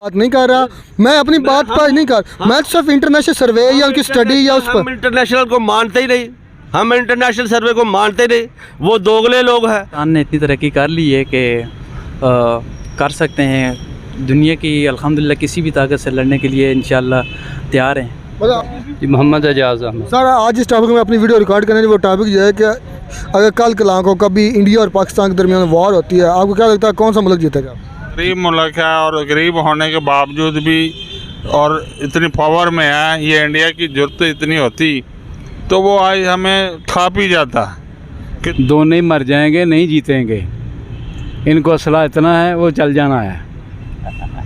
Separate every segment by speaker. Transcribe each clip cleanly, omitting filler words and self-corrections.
Speaker 1: बात नहीं कर रहा, मैं अपनी बात पर नहीं कर, मैं सिर्फ इंटरनेशनल सर्वे या उनकी स्टडी या उस पर।
Speaker 2: हम इंटरनेशनल को मानते ही नहीं, हम इंटरनेशनल सर्वे को मानते नहीं, वो दोगले लोग हैं।
Speaker 3: पाकिस्तान ने इतनी तरक्की कर ली है कि कर सकते हैं दुनिया की अल्हम्दुलिल्लाह किसी भी ताकत से लड़ने के लिए इंशाअल्लाह तैयार हैं।
Speaker 4: जी मोहम्मद एजाज अहमद।
Speaker 1: सर आज इस टॉपिक में अपनी वीडियो रिकॉर्ड करने वो टॉपिक जो है कि अगर कल कलाम को कभी इंडिया और पाकिस्तान के दरमियान वॉर होती है, आपको क्या लगता है कौन सा मुल्क जीतेगा?
Speaker 5: गरीब मुल्क है और गरीब होने के बावजूद भी और इतनी पावर में है, ये इंडिया की जरूरत इतनी होती तो वो आज हमें खा पी जाता कि
Speaker 4: दोनों ही मर जाएंगे, नहीं जीतेंगे। इनको असला इतना है वो चल जाना है,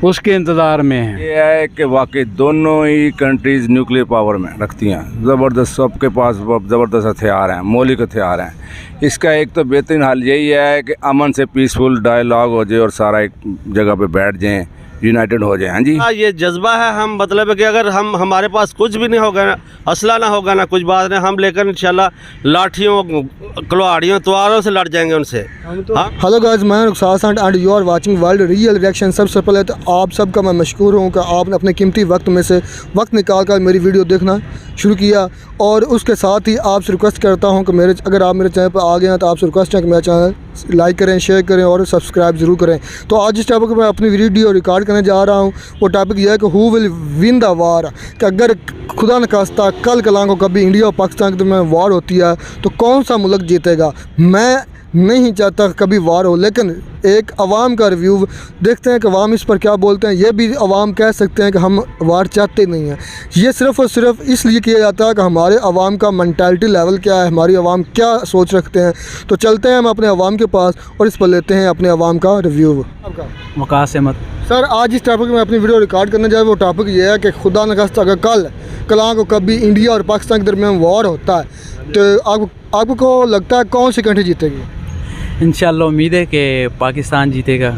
Speaker 4: उसके इंतज़ार में है।
Speaker 6: ये है कि वाकई दोनों ही कंट्रीज़ न्यूक्लियर पावर में रखती हैं, ज़बरदस्त, सबके पास ज़बरदस्त हथियार हैं, मौलिक हथियार हैं। इसका एक तो बेहतरीन हल यही है कि अमन से पीसफुल डायलॉग हो जाए और सारा एक जगह पे बैठ जाएं, यूनाइटेड हो जाए। हाँ जी,
Speaker 2: ये जज्बा है। हम मतलब है कि अगर हम हमारे पास कुछ भी नहीं होगा ना, असला ना होगा ना, कुछ बात नहीं, हम लेकर इंशाल्लाह लाठियों कुल्हाड़ियों तलवारों से लड़ जाएंगे उनसे।
Speaker 1: हेलो गाइस, मैं Rukhsar and you are watching world real reaction. सबसे पहले तो आप सबका मैं मशकूर हूँ कि आपने अपने कीमती वक्त में से वक्त निकाल कर मेरी वीडियो देखना शुरू किया, और उसके साथ ही आपसे रिक्वेस्ट करता हूँ कि अगर आप मेरे चैनल पर आ गए हैं तो आपसे रिक्वेस्ट है कि मेरा चैनल लाइक करें, शेयर करें और सब्सक्राइब ज़रूर करें। तो आज जिस टॉपिक में अपनी वीडियो रिकॉर्ड करने जा रहा हूँ वो टॉपिक यह है कि who will win the war, कि अगर खुदा न खास्ता कल कलाम को कभी इंडिया और पाकिस्तान के दरमियान वार होती है तो कौन सा मुल्क जीतेगा। मैं नहीं चाहता कभी वार हो, लेकिन एक अवाम का रिव्यू देखते हैं कि अवाम इस पर क्या बोलते हैं। ये भी अवाम कह सकते हैं कि हम वार चाहते नहीं हैं। ये सिर्फ़ और सिर्फ इसलिए किया जाता है कि हमारे अवाम का मेंटालिटी लेवल क्या है, हमारी अवाम क्या सोच रखते हैं। तो चलते हैं हम अपने अवाम के पास और इस पर लेते हैं अपने अवाम का रिव्यू।
Speaker 3: वकास अहमद।
Speaker 1: सर आज इस टॉपिक में अपनी वीडियो रिकॉर्ड करने जाए वो टॉपिक ये है कि खुदा न खास्ता अगर कल कलाम को कभी इंडिया और पाकिस्तान के दरमियान वॉर होता है तो आपको लगता है कौन सी कंट्री जीतेगी?
Speaker 3: इंशाअल्लाह उम्मीद है कि पाकिस्तान जीतेगा।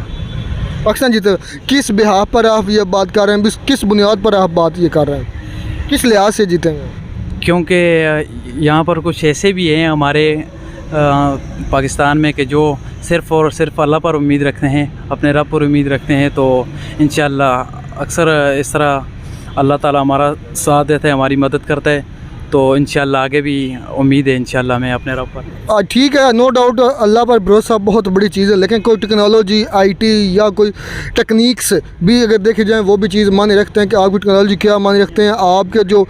Speaker 1: पाकिस्तान जीतेगा। किस बिहाफ पर आप ये बात कर रहे हैं, किस बुनियाद पर आप बात ये कर रहे हैं, किस लिहाज से जीतेंगे?
Speaker 3: क्योंकि यहाँ पर कुछ ऐसे भी हैं हमारे पाकिस्तान में कि जो सिर्फ़ और सिर्फ अल्लाह पर उम्मीद रखते हैं, अपने रब पर उम्मीद रखते हैं। तो इंशाअल्लाह अक्सर इस तरह अल्लाह ताला हमारा साथ देता है, हमारी मदद करता है। तो इंशाअल्लाह आगे भी उम्मीद है इंशाअल्लाह मैं अपने रब पर।
Speaker 1: ठीक है, नो डाउट अल्लाह पर भरोसा बहुत बड़ी चीज़ है, लेकिन कोई टेक्नोलॉजी आईटी या कोई टेक्निक्स भी अगर देखे जाएँ वो भी चीज़ माने रखते हैं कि आपकी टेक्नोलॉजी क्या माने रखते हैं, आपके जो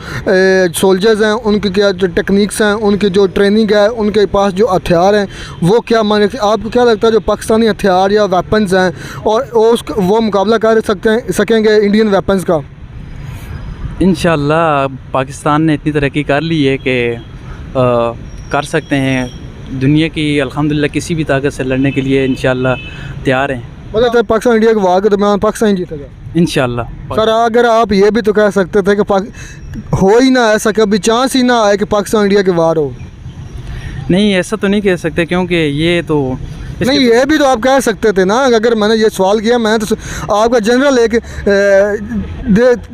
Speaker 1: सोल्जर्स हैं उनकी क्या जो टेक्निक्स हैं, उनकी जो ट्रेनिंग है, उनके पास जो हथियार हैं वो क्या माने रखते हैं। आपको क्या लगता है जो पाकिस्तानी हथियार या वेपन्स हैं और वो मुकाबला कर सकेंगे इंडियन वेपन्स का?
Speaker 3: इंशाअल्लाह पाकिस्तान ने इतनी तरक्की कर ली है कि कर सकते हैं दुनिया की अल्हम्दुलिल्लाह किसी भी ताकत से लड़ने के लिए इंशाअल्लाह तैयार हैं।
Speaker 1: मतलब पाकिस्तान इंडिया के वार के दरमियान पाकिस्तान जीतेगा
Speaker 3: इंशाअल्लाह।
Speaker 1: सर अगर आप ये भी तो कह सकते थे कि हो ही ना ऐसा, कभी चांस ही ना आए कि पाकिस्तान इंडिया के वार हो। नहीं,
Speaker 3: ऐसा तो नहीं कह सकते क्योंकि ये तो
Speaker 1: नहीं, ये भी तो आप कह सकते थे ना। अगर मैंने ये सवाल किया, मैंने तो आपका जनरल एक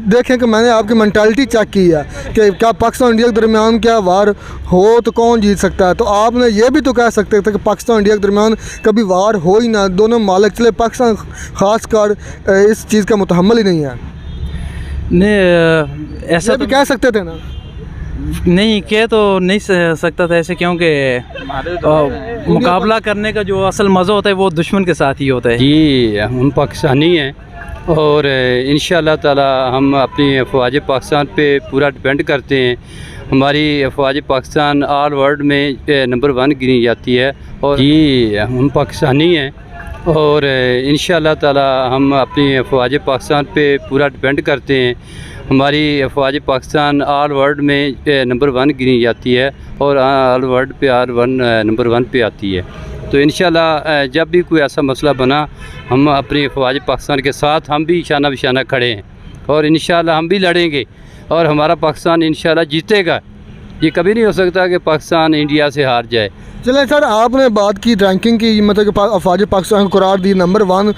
Speaker 1: देखें कि मैंने आपकी मेंटालिटी चेक की है कि क्या पाकिस्तान इंडिया के दरमियान क्या वार हो तो कौन जीत सकता है। तो आपने ये भी तो कह सकते थे कि पाकिस्तान इंडिया के दरमियान कभी वार हो ही ना, दोनों मालिक चले, पाकिस्तान ख़ास कर इस चीज़ का मुतहम्मल ही नहीं है।
Speaker 3: नहीं, ऐसा
Speaker 1: भी कह सकते थे ना।
Speaker 3: नहीं, कह तो नहीं सकता था ऐसे, क्योंकि मुकाबला करने का जो असल मज़ा होता है वो दुश्मन के साथ ही होता है।
Speaker 4: जी हम पाकिस्तानी हैं और इंशाअल्लाह ताला हम अपनी अफवाज पाकिस्तान पे पूरा डिपेंड करते हैं। हमारी अफवाज पाकिस्तान ऑल वर्ल्ड में नंबर 1 गिनी जाती है। और जी हम पाकिस्तानी हैं और इंशाअल्लाह ताला हम अपनी अफवाज पाकिस्तान पे पूरा डिपेंड करते हैं। हमारी अफवाज पाकिस्तान ऑल वर्ल्ड में नंबर 1 गिनी जाती है और ऑल वर्ल्ड पे नंबर 1 पे आती है। तो इंशाअल्लाह जब भी कोई ऐसा मसला बना हम अपनी अफवाज पाकिस्तान के साथ हम भी शाना बिशाना खड़े हैं और इंशाअल्लाह हम भी लड़ेंगे और हमारा पाकिस्तान इंशाअल्लाह जीतेगा। ये कभी नहीं हो सकता कि पाकिस्तान इंडिया से हार जाए।
Speaker 1: चलें सर, आपने बात की रैंकिंग की, मतलब कि अफवाज पाकिस्तान को करार दी number 1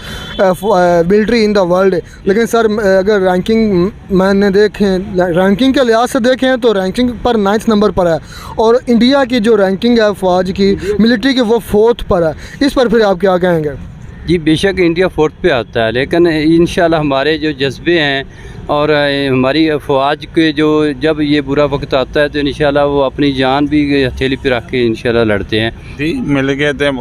Speaker 1: military in the world. लेकिन सर अगर रैंकिंग मैंने देखें, रैंकिंग के लिहाज से देखें तो रैंकिंग पर 9th नंबर पर है और इंडिया की जो रैंकिंग है अफवाज की मिलिट्री की वो 4th पर है। इस पर फिर आप क्या कहेंगे?
Speaker 4: जी बेशक इंडिया फोर्थ पे आता है, लेकिन इंशाल्लाह हमारे जो जज्बे हैं और हमारी अफवाज के जो जब ये बुरा वक्त आता है तो इंशाल्लाह वो अपनी जान भी हथेली पे रख के इंशाल्लाह लड़ते हैं।
Speaker 5: जी मिल गए थे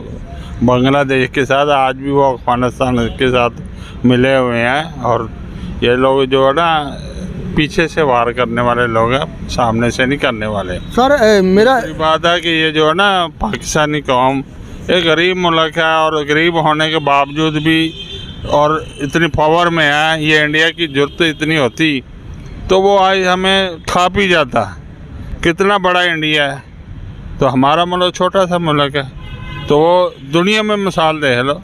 Speaker 5: बांग्लादेश के साथ, आज भी वो अफगानिस्तान के साथ मिले हुए हैं। और ये लोग जो है ना पीछे से वार करने वाले लोग हैं, सामने से नहीं करने वाले।
Speaker 1: सर मेरा
Speaker 5: बात है कि ये जो है ना पाकिस्तानी कौम एक गरीब मुल्क है और गरीब होने के बावजूद भी और इतनी पावर में है, ये इंडिया की जरूरत इतनी होती तो वो आज हमें खा पी जाता। कितना बड़ा इंडिया है, तो हमारा मुल्क छोटा सा मुल्क है, तो वो दुनिया में मिसाल दे लो,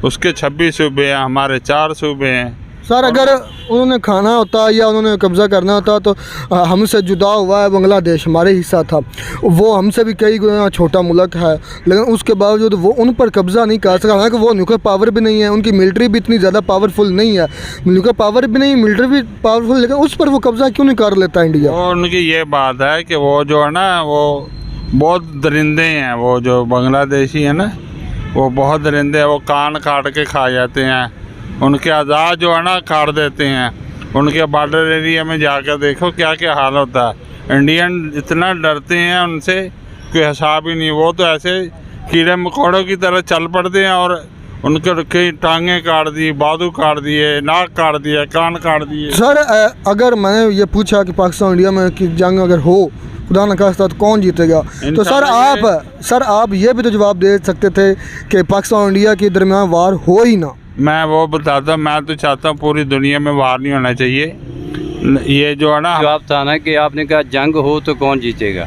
Speaker 5: उसके 26 सूबे हैं, हमारे 4 सूबे हैं।
Speaker 1: सर अगर उन्होंने खाना होता या उन्होंने कब्ज़ा करना होता तो हमसे जुदा हुआ है बांग्लादेश, हमारे हिस्सा था, वो हमसे भी कई गुना छोटा मुल्क है, लेकिन उसके बावजूद वो उन पर कब्ज़ा नहीं कर सका। हालांकि वो न्यूक्लियर पावर भी नहीं है, उनकी मिलिट्री भी इतनी ज़्यादा पावरफुल नहीं है, न्यूक्लियर पावर भी नहीं, मिलिट्री भी पावरफुल, लेकिन उस पर वो कब्ज़ा क्यों नहीं कर लेता इंडिया?
Speaker 5: और उनकी ये बात है कि वो जो है ना वो बहुत दरिंदे हैं, वो जो बांग्लादेशी है ना वो बहुत दरिंदे हैं, वो कान काट के खा जाते हैं, उनके आज़ाद जो है ना काट देते हैं। उनके बॉर्डर एरिया में जाकर देखो क्या क्या हाल होता है। इंडियन इतना डरते हैं उनसे कोई हिसाब ही नहीं। वो तो ऐसे कीड़े मकोड़ों की तरह चल पड़ते हैं और उनके कई टांगें काट दी, बाजू काट दिए, नाक काट दिया, कान काट दिए।
Speaker 1: सर अगर मैंने ये पूछा कि पाकिस्तान इंडिया में की जंग अगर हो, खुदा न खास्ता, तो कौन जीतेगा, तो सर आप ये भी तो जवाब दे सकते थे कि पाकिस्तान इंडिया के दरमियान वार हो ही ना।
Speaker 5: मैं वो बताता, मैं तो चाहता हूँ पूरी दुनिया में वार नहीं होना चाहिए। ये जो है ना
Speaker 4: जवाब था ना कि आपने कहा जंग हो तो कौन जीतेगा,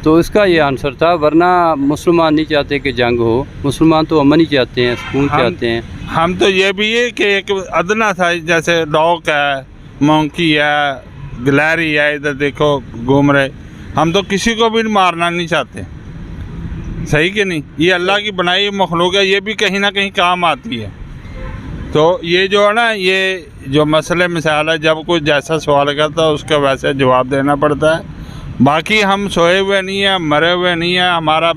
Speaker 4: तो इसका ये आंसर था, वरना मुसलमान नहीं चाहते कि जंग हो, मुसलमान तो अमन ही चाहते हैं, सुकून चाहते हैं।
Speaker 5: हम तो ये भी है कि एक अदना था, जैसे डॉग है, मंकी है, गिलहरी है, इधर देखो घूम रहे, हम तो किसी को भी मारना नहीं चाहते, सही कि नहीं। ये अल्लाह की बनाई मखलूक है, ये भी कहीं ना कहीं काम आती है। तो ये जो है ना ये जो मसले मिसाल है, जब कोई जैसा सवाल करता है उसका वैसे जवाब देना पड़ता है। बाकी हम सोए हुए नहीं हैं, मरे हुए नहीं हैं। हमारा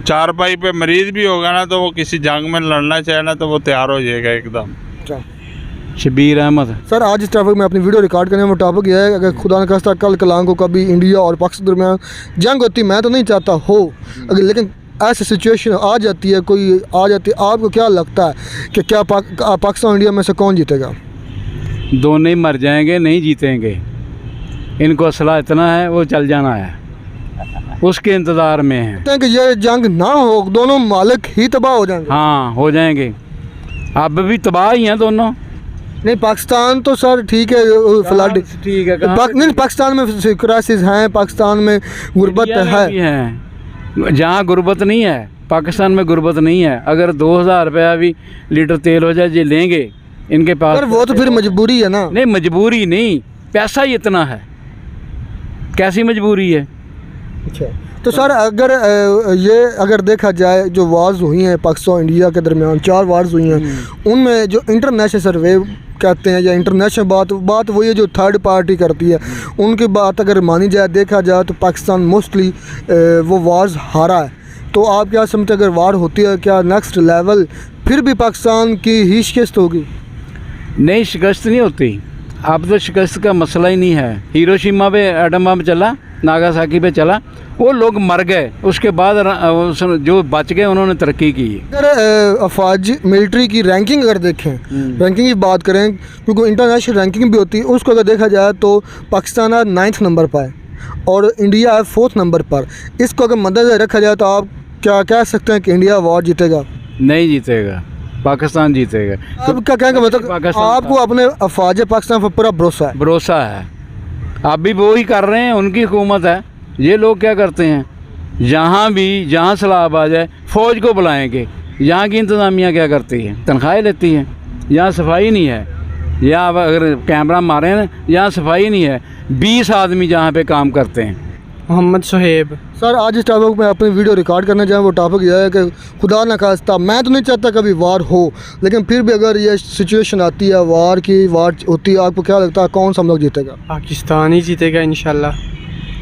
Speaker 5: चारपाई पे मरीज़ भी होगा ना तो वो किसी जंग में लड़ना चाहे ना तो वो तैयार हो जाएगा एकदम।
Speaker 3: शबीर अहमद।
Speaker 1: सर आज इस टॉपिक में अपनी वीडियो रिकॉर्ड करने में टॉपिक यह है, अगर खुदा न खास्ता कल कलाम को कभी इंडिया और पाकिस्तान के दरमियान जंग होती, मैं तो नहीं चाहता हो, अगर लेकिन ऐसी सिचुएशन आ जाती है, कोई आ जाती है, आपको क्या लगता है कि क्या पाकिस्तान इंडिया में से कौन जीतेगा?
Speaker 3: दोनों ही मर जाएंगे, नहीं जीतेंगे। इनको असला इतना है, वो चल जाना है, उसके इंतज़ार में है
Speaker 1: कि ये जंग ना हो, दोनों मालिक ही तबाह हो जाएंगे।
Speaker 3: हाँ हो जाएंगे, अब भी तबाह ही हैं दोनों।
Speaker 1: नहीं पाकिस्तान तो सर ठीक है, फ्लड
Speaker 3: ठीक है,
Speaker 1: नहीं पाकिस्तान में क्राइसिस हैं, पाकिस्तान में गुर्बत है,
Speaker 3: जहाँ गुर्बत नहीं है पाकिस्तान में गुर्बत नहीं है। अगर 2000 रुपया भी लीटर तेल हो जाए ये लेंगे इनके पास,
Speaker 1: पर वो तो फिर मजबूरी है ना।
Speaker 3: नहीं मजबूरी नहीं, पैसा ही इतना है, कैसी मजबूरी है।
Speaker 1: अच्छा तो सर अगर देखा जाए जो वार्स हुई हैं पाकिस्तान इंडिया के दरमियान, 4 वार्स हुई हैं, उनमें जो इंटरनेशनल सर्वे कहते हैं या इंटरनेशनल बात वही है जो थर्ड पार्टी करती है, उनकी बात अगर मानी जाए, देखा जाए तो पाकिस्तान मोस्टली वो वार्स हारा है। तो आप क्या समझते हैं अगर वार होती है क्या नेक्स्ट लेवल फिर भी पाकिस्तान की ही शिकस्त होगी?
Speaker 3: नहीं शिकस्त नहीं होती, अब तो शिकस्त का मसला ही नहीं है। हिरोशिमा पे एटम बम चला, नागासाकी पे चला, वो लोग मर गए, उसके बाद जो बच गए उन्होंने तरक्की की।
Speaker 1: अगर अफवाज मिलिट्री की रैंकिंग अगर देखें, रैंकिंग की बात करें, क्योंकि इंटरनेशनल रैंकिंग भी होती है, उसको अगर देखा जाए तो पाकिस्तान 9th नंबर पर है और इंडिया है 4th नंबर पर। इसको अगर मद्देनजर रखा जाए तो आप क्या कह सकते हैं कि इंडिया वॉर जीतेगा?
Speaker 3: नहीं जीतेगा, पाकिस्तान जीतेगा।
Speaker 1: अब क्या कहेंगे, मतलब आपको अपने अफवाज पाकिस्तान पर पूरा भरोसा है?
Speaker 3: आप भी वो ही कर रहे हैं, उनकी हुकूमत है। ये लोग क्या करते हैं, जहाँ सलाब आ जाए फ़ौज को बुलाएंगे। यहाँ की इंतज़ामिया क्या करती है, तनख्वाहें लेती है, यहाँ सफाई नहीं है। या अगर कैमरा मारे ना, यहाँ सफाई नहीं है, 20 आदमी जहाँ पे काम करते हैं।
Speaker 7: मोहम्मद सुहेब।
Speaker 1: सर आज इस टॉपिक में अपनी वीडियो रिकॉर्ड करना चाहें, वो टॉपिक यह है कि खुदा न खास्ता, मैं तो नहीं चाहता कभी वार हो, लेकिन फिर भी अगर ये सिचुएशन आती है वार होती है, आपको क्या लगता है कौन सा हम लोग जीतेगा?
Speaker 7: पाकिस्तान ही जीतेगा इंशाल्लाह।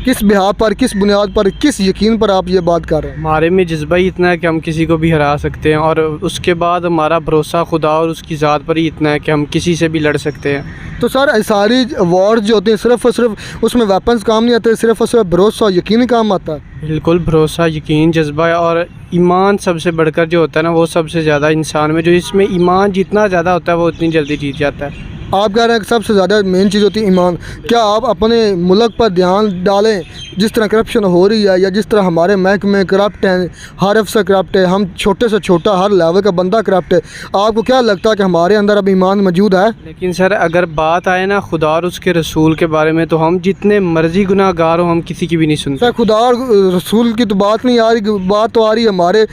Speaker 1: किस बिहार पर, किस बुनियाद पर, किस यकीन पर आप ये बात कर रहे हैं?
Speaker 7: हमारे में जज्बा ही इतना है कि हम किसी को भी हरा सकते हैं, और उसके बाद हमारा भरोसा खुदा और उसकी ज़ात पर ही इतना है कि हम किसी से भी लड़ सकते हैं।
Speaker 1: तो सर सारी वॉर जो होती हैं सिर्फ और सिर्फ उसमें वेपन्स काम नहीं आते, सिर्फ और सिर्फ भरोसा और यकीन ही काम आता है।
Speaker 7: बिल्कुल, भरोसा, यकीन, जज्बा और ईमान सबसे बढ़कर जो होता है ना, वो सबसे ज़्यादा इंसान में, जो इसमें ईमान जितना ज़्यादा होता है वो उतनी जल्दी जीत जाता है।
Speaker 1: आप कह रहे हैं कि सबसे ज़्यादा मेन चीज़ होती है ईमान। क्या आप अपने मुल्क पर ध्यान डालें, जिस तरह करप्शन हो रही है या जिस तरह हमारे महकमे करप्ट हैं, हर अफसर करप्ट है, हम छोटे से छोटा हर लेवल का बंदा करप्ट है, आपको क्या लगता है कि हमारे अंदर अब ईमान मौजूद है?
Speaker 7: लेकिन सर अगर बात आए ना खुदा और उसके रसूल के बारे में, तो हम जितने मर्जी गुनाहगार हो हम किसी की भी नहीं सुनते।
Speaker 1: सर खुदा और रसूल की तो बात नहीं आ रही, बात तो आ रही है हमारे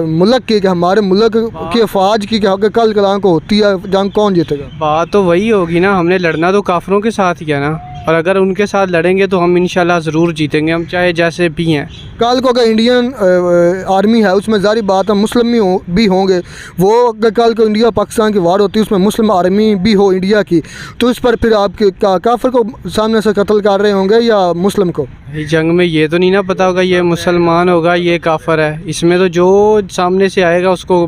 Speaker 1: मुल्क की, कि हमारे मुल्क की अफवाज की, कि कल कलाम को होती है जंग कौन जीतेगा।
Speaker 7: बात तो वही होगी ना, हमने लड़ना तो काफिरों के साथ ही है ना, और अगर उनके साथ लड़ेंगे तो हम इंशाल्लाह ज़रूर जीतेंगे, हम चाहे जैसे भी हैं।
Speaker 1: कल को अगर इंडियन आर्मी है उसमें जारी बात है मुस्लिम भी होंगे, वो अगर कल को इंडिया पाकिस्तान की वार होती है उसमें मुस्लिम आर्मी भी हो इंडिया की, तो इस पर फिर आप काफिर को सामने से कत्ल कर रहे होंगे या मुस्लिम को?
Speaker 7: जंग में ये तो नहीं ना पता होगा ये मुसलमान होगा ये काफिर है, इसमें तो जो सामने से आएगा उसको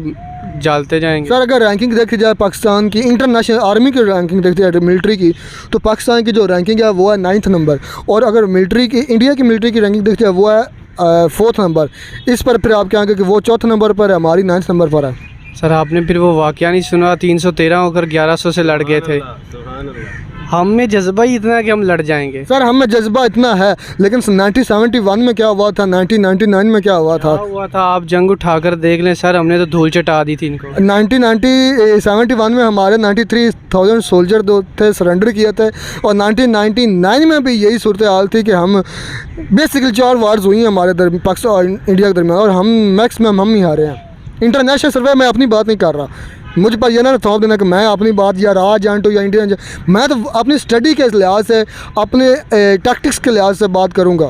Speaker 7: जालते जाएंगे।
Speaker 1: सर अगर रैंकिंग देखी जाए पाकिस्तान की, इंटरनेशनल आर्मी की रैंकिंग देखी जाए मिलिट्री की, तो पाकिस्तान की जो रैंकिंग है वो है 9th नंबर, और अगर मिलिट्री की, इंडिया की मिलिट्री की रैंकिंग देखी जाए वो है 4th नंबर। इस पर फिर आप कहेंगे कि वो 4th नंबर पर है, हमारी 9th नंबर पर है।
Speaker 7: सर आपने फिर वो वाक़या नहीं सुना, 313 होकर 1100 से लड़ गए थे। हम में जज्बा ही इतना है कि हम लड़ जाएंगे।
Speaker 1: सर हम में जज्बा इतना है, लेकिन 1971 में क्या हुआ था, 1999 में क्या हुआ था?
Speaker 7: आप जंग उठाकर देख लें सर, हमने तो धूल चटा दी थी इनको।
Speaker 1: 1971 में हमारे 93,000 सोल्जर थे, सरेंडर किए थे, और 1999 में भी यही सूरत हाल थी कि हम बेसिकली 4 वार्स हुई हैं हमारे पाकिस्तान और इंडिया के दरमियान, और हम मैक्सिमम हम ही हारे हैं। इंटरनेशनल सर्वे मैं अपनी बात नहीं कर रहा, मुझे पर यह ना थोप देना कि मैं अपनी बात या राज एंट या इंडियन, मैं तो अपनी स्टडी के लिहाज से, अपने टैक्टिक्स के लिहाज से बात करूँगा।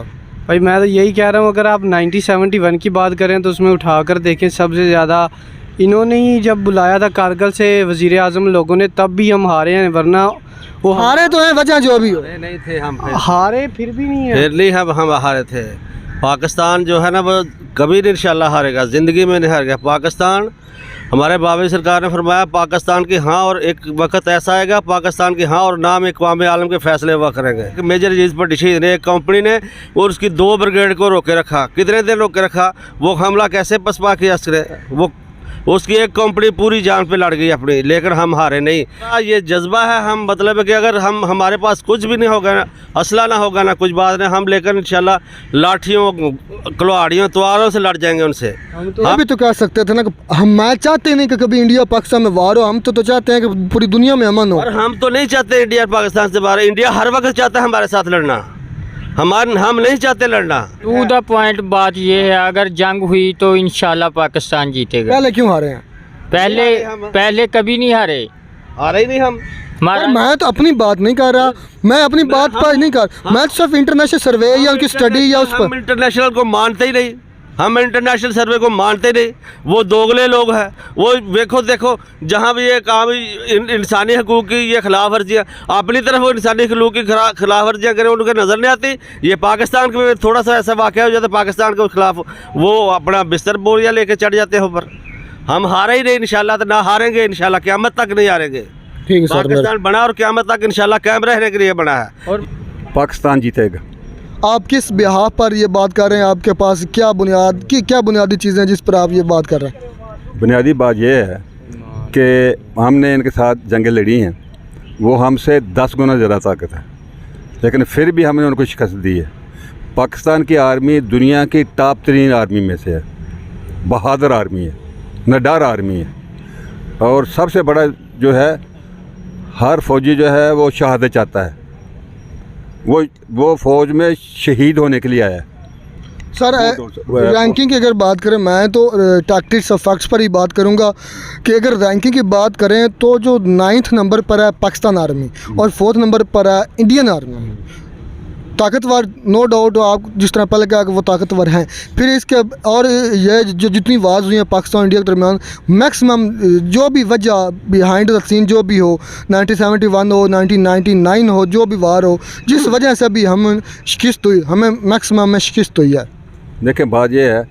Speaker 7: भाई मैं तो यही कह रहा हूँ, अगर आप 1971 की बात करें तो उसमें उठाकर देखें, सबसे ज़्यादा इन्होंने ही जब बुलाया था कारगिल से वज़ीर आज़म लोगों ने, तब भी हम हारे हैं, वरना वो
Speaker 1: हारे तो हैं, वजह जो भी हो।
Speaker 2: नहीं थे हम,
Speaker 7: हारे फिर भी नहीं है,
Speaker 2: फिर नहीं हम हारे थे। पाकिस्तान जो है ना वो कभी नहीं इंशाल्लाह हारेगा, ज़िंदगी में नहीं हारेगा पाकिस्तान। हमारे बाबा सरकार ने फरमाया पाकिस्तान की हाँ, और एक वक्त ऐसा आएगा पाकिस्तान की हाँ और नाम इक़वाम आलम के फैसले हुआ करेंगे। मेजर चीज़ पर डिसीजन एक कंपनी ने और उसकी 2 ब्रिगेड को रोके रखा, कितने दिन रोके रखा, वो हमला कैसे पसपा किया, वो उसकी एक कंपनी पूरी जान पे लड़ गई अपनी, लेकिन हम हारे नहीं। ये जज्बा है, हम मतलब है कि अगर हमारे पास कुछ भी नहीं होगा, असला ना होगा ना कुछ बात नहीं, हम लेकर इंशाल्लाह लाठियों, कुल्हाड़ियों, तलवारों से लड़ जाएंगे उनसे।
Speaker 1: अभी तो कह सकते थे ना कि मैं चाहते नहीं कि कभी इंडिया पाकिस्तान में वार हो, हम तो चाहते हैं कि पूरी दुनिया में अमन हो।
Speaker 2: और हम तो नहीं चाहते इंडिया पाकिस्तान से बाहर, इंडिया हर वक्त चाहता है हमारे साथ लड़ना, हम नहीं चाहते लड़ना।
Speaker 8: टू द पॉइंट बात ये है, अगर जंग हुई तो इंशाल्लाह पाकिस्तान जीतेगा।
Speaker 1: पहले क्यों हारे हैं?
Speaker 8: पहले कभी नहीं हारे
Speaker 2: ही नहीं हम।
Speaker 1: मैं तो अपनी बात नहीं कर रहा, मैं अपनी बात पर नहीं कर, मैं तो सिर्फ इंटरनेशनल सर्वे या उनकी स्टडी या उस पर।
Speaker 2: हम इंटरनेशनल को मानते ही नहीं, हम इंटरनेशनल सर्वे को मानते नहीं, वो दोगले लोग हैं। वो देखो जहाँ भी ये काम इंसानी हकूक़ की ये खिलाफ वर्जियाँ, अपनी तरफ वो इंसानी हकूक़ की खिलाफ वर्जियाँ करें, उनके नज़र नहीं आती। ये पाकिस्तान के थोड़ा सा ऐसा वाक़या हो जाता है, पाकिस्तान के खिलाफ वो अपना बिस्तर बोरिया लेके चढ़ जाते हैं ऊपर। हम हारे ही नहीं इंशाल्लाह, तो ना हारेंगे इंशाल्लाह, क़यामत तक नहीं हारेंगे।
Speaker 1: ठीक है सर,
Speaker 2: पाकिस्तान बना और क़यामत तक इंशाल्लाह कायम रहने के लिए बना है।
Speaker 7: और
Speaker 9: पाकिस्तान जीतेगा।
Speaker 1: आप किस बिहाफ पर ये बात कर रहे हैं? आपके पास क्या बुनियादी चीज़ें हैं जिस पर आप ये बात कर रहे हैं?
Speaker 9: बुनियादी बात यह है कि हमने इनके साथ जंगें लड़ी हैं, वो हमसे 10 गुना ज़्यादा ताकत है, लेकिन फिर भी हमने उनको शिकस्त दी है। पाकिस्तान की आर्मी दुनिया की टॉप 3 आर्मी में से है, बहादुर आर्मी है, निडर आर्मी है, और सबसे बड़ा जो है हर फौजी जो है वो शहादत चाहता है, वो फ़ौज में शहीद होने के लिए आया है।
Speaker 1: सर रैंकिंग की अगर बात करें, मैं तो टैक्टिक्स और फैक्ट्स पर ही बात करूंगा कि अगर रैंकिंग की बात करें तो जो 9th नंबर पर है पाकिस्तान आर्मी और 4th नंबर पर है इंडियन आर्मी। ताकतवर नो डाउट आप जिस तरह पहले कहा कि वो ताकतवर हैं, फिर इसके और ये जो जितनी वार्स हुई हैं पाकिस्तान इंडिया के दरमियान, मैक्सिमम जो भी वजह बिहाइंड द सीन जो भी हो, 1971 हो, 1999 हो, जो भी वार हो, जिस वजह से भी हम शिकस्त हुई, हमें मैक्सिमम में शिकस्त हुई है।
Speaker 9: देखें बात ये है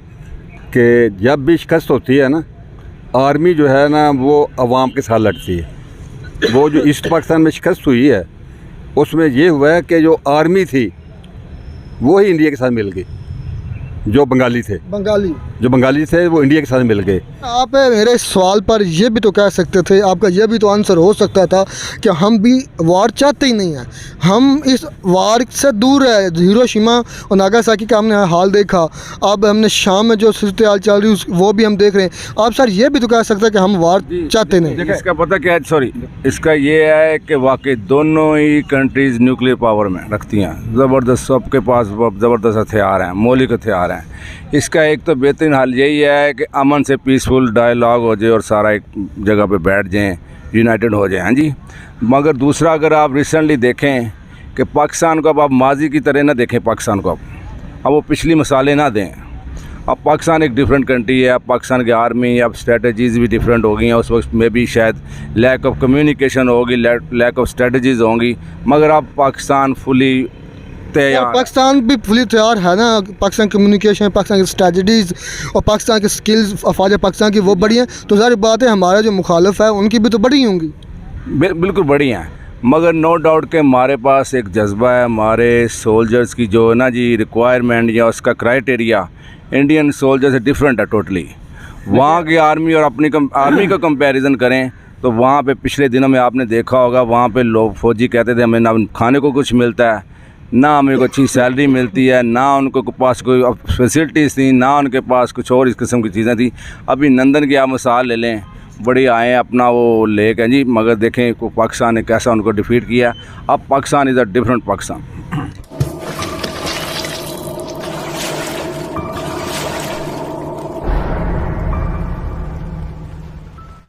Speaker 9: कि जब भी शिकस्त होती है ना, आर्मी जो है ना वो अवाम के साथ लड़ती है। वो जो ईस्ट पाकिस्तान में शिकस्त हुई है उसमें ये हुआ है कि जो आर्मी थी वो ही इंडिया के साथ मिल गई। जो बंगाली थे वो इंडिया के साथ मिल गए।
Speaker 1: आप मेरे इस सवाल पर ये भी तो कह सकते थे, आपका ये भी तो आंसर हो सकता था कि हम भी वार चाहते ही नहीं हैं, हम इस वार से दूर है। हिरोशिमा और नागासाकी का हमने हाल देखा, अब हमने शाम में जो सूरत-ए-हाल चल रही है वो भी हम देख रहे हैं। आप सर ये भी तो कह सकते हैं कि हम वार चाहते नहीं।
Speaker 6: इसका पता क्या है, सॉरी, इसका ये है कि वाकई दोनों ही कंट्रीज़ न्यूक्लियर पावर में रखती हैं, ज़बरदस्त, सबके पास ज़बरदस्त हथियार हैं, मौलिक हथियार हैं। इसका एक तो बेहतरीन हल यही है कि अमन से पीसफुल डायलॉग हो जाए और सारा एक जगह पे बैठ जाएं, यूनाइटेड हो जाएं। हाँ जी। मगर दूसरा, अगर आप रिसेंटली देखें कि पाकिस्तान को अब आप माजी की तरह ना देखें, पाकिस्तान को अब वो पिछली मिसालें ना दें। अब पाकिस्तान एक डिफरेंट कंट्री है, अब पाकिस्तान की आर्मी, अब स्ट्रेटजीज़ भी डिफरेंट हो गई हैं। उस वक्त में भी शायद लैक ऑफ कम्युनिकेशन होगी, लैक ऑफ स्ट्रेटजीज़ होंगी, मगर अब पाकिस्तान फुली
Speaker 1: पाकिस्तान भी फुली तैयार है ना। पाकिस्तान कम्युनिकेशन, पाकिस्तान की स्ट्रेटजीज़ और पाकिस्तान की स्किल्स अफवाज पाकिस्तान की वो बड़ी हैं, तो ज़ाहिर बात है हमारा जो मुखालिफ है उनकी भी तो बड़ी होंगी।
Speaker 6: बिल्कुल बड़ी हैं, मगर नो डाउट के हमारे पास एक जज्बा है, हमारे सोल्जर्स की जो ना जी रिक्वायरमेंट या उसका क्राइटेरिया इंडियन सोल्जर से डिफरेंट है टोटली। वहाँ की आर्मी और अपनी आर्मी का कंपैरिजन करें तो वहाँ पे पिछले दिनों में आपने देखा होगा, वहाँ पे लोग फौजी कहते थे हमें ना खाने को कुछ मिलता है, ना हमें कोई अच्छी सैलरी मिलती है, ना उनको पास कोई फैसिलिटीज़ थी, ना उनके पास कुछ और इस किस्म की चीज़ें थी। अभी लंदन की आप मिसाल ले लें, बड़ी आए अपना वो लेक है जी, मगर देखें को पाकिस्तान ने कैसा उनको डिफीट किया। अब Pakistan is a different Pakistan.